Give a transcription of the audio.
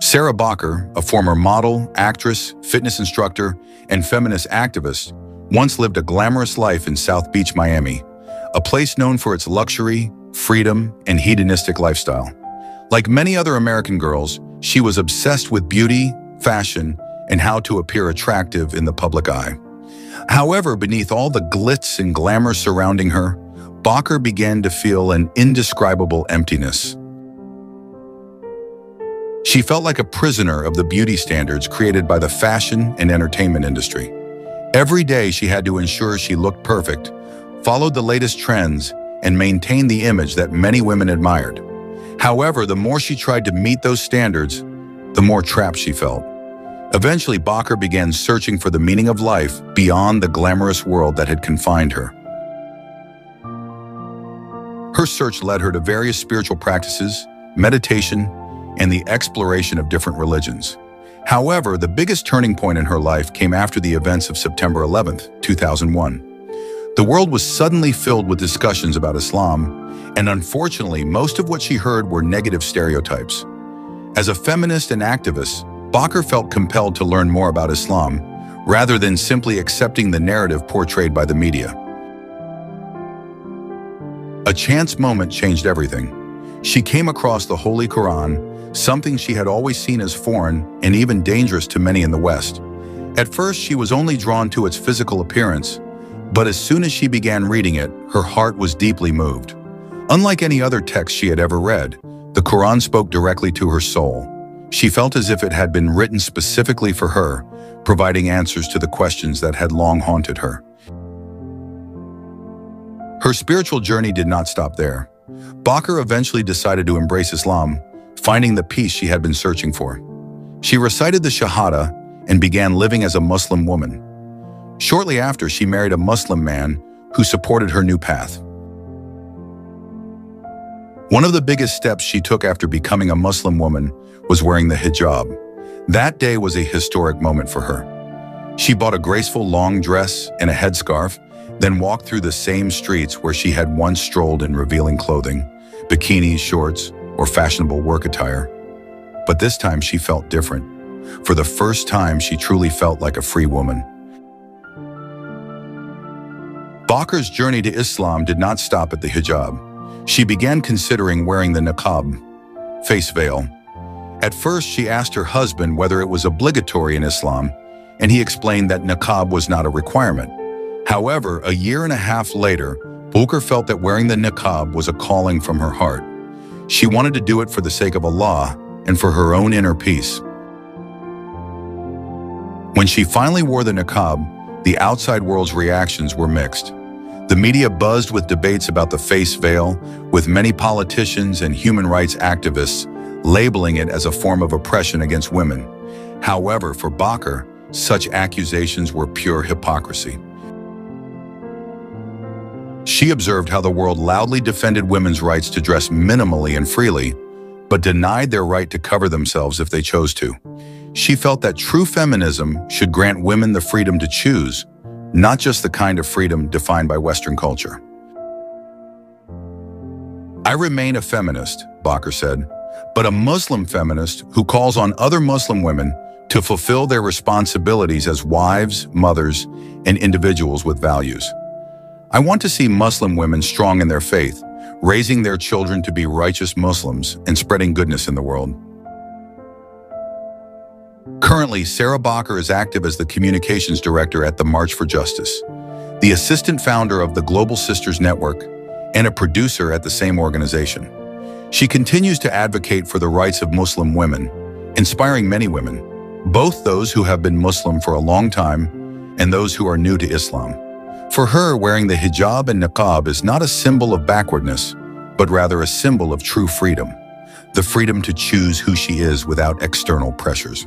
Sara Bokker, a former model, actress, fitness instructor, and feminist activist, once lived a glamorous life in South Beach, Miami, a place known for its luxury, freedom, and hedonistic lifestyle. Like many other American girls, she was obsessed with beauty, fashion, and how to appear attractive in the public eye. However, beneath all the glitz and glamour surrounding her, Bokker began to feel an indescribable emptiness. She felt like a prisoner of the beauty standards created by the fashion and entertainment industry. Every day she had to ensure she looked perfect, followed the latest trends, and maintained the image that many women admired. However, the more she tried to meet those standards, the more trapped she felt. Eventually, Bokker began searching for the meaning of life beyond the glamorous world that had confined her. Her search led her to various spiritual practices, meditation, and the exploration of different religions. However, the biggest turning point in her life came after the events of September 11th, 2001. The world was suddenly filled with discussions about Islam, and unfortunately, most of what she heard were negative stereotypes. As a feminist and activist, Bokker felt compelled to learn more about Islam, rather than simply accepting the narrative portrayed by the media. A chance moment changed everything. She came across the Holy Qur'an, something she had always seen as foreign and even dangerous to many in the West. At first, she was only drawn to its physical appearance, but as soon as she began reading it, her heart was deeply moved. Unlike any other text she had ever read, the Qur'an spoke directly to her soul. She felt as if it had been written specifically for her, providing answers to the questions that had long haunted her. Her spiritual journey did not stop there. Bokker eventually decided to embrace Islam, finding the peace she had been searching for. She recited the Shahada and began living as a Muslim woman. Shortly after, she married a Muslim man who supported her new path. One of the biggest steps she took after becoming a Muslim woman was wearing the hijab. That day was a historic moment for her. She bought a graceful long dress and a headscarf, then walked through the same streets where she had once strolled in revealing clothing, bikinis, shorts, or fashionable work attire. But this time she felt different. For the first time, she truly felt like a free woman. Bokker's journey to Islam did not stop at the hijab. She began considering wearing the niqab, face veil. At first, she asked her husband whether it was obligatory in Islam, and he explained that niqab was not a requirement. However, a year and a half later, Bokker felt that wearing the niqab was a calling from her heart. She wanted to do it for the sake of Allah and for her own inner peace. When she finally wore the niqab, the outside world's reactions were mixed. The media buzzed with debates about the face veil, with many politicians and human rights activists labeling it as a form of oppression against women. However, for Bokker, such accusations were pure hypocrisy. She observed how the world loudly defended women's rights to dress minimally and freely, but denied their right to cover themselves if they chose to. She felt that true feminism should grant women the freedom to choose, not just the kind of freedom defined by Western culture. "I remain a feminist," Bokker said, "but a Muslim feminist who calls on other Muslim women to fulfill their responsibilities as wives, mothers, and individuals with values. I want to see Muslim women strong in their faith, raising their children to be righteous Muslims and spreading goodness in the world." Currently, Sara Bokker is active as the communications director at the March for Justice, the assistant founder of the Global Sisters Network, and a producer at the same organization. She continues to advocate for the rights of Muslim women, inspiring many women, both those who have been Muslim for a long time and those who are new to Islam. For her, wearing the hijab and niqab is not a symbol of backwardness, but rather a symbol of true freedom, the freedom to choose who she is without external pressures.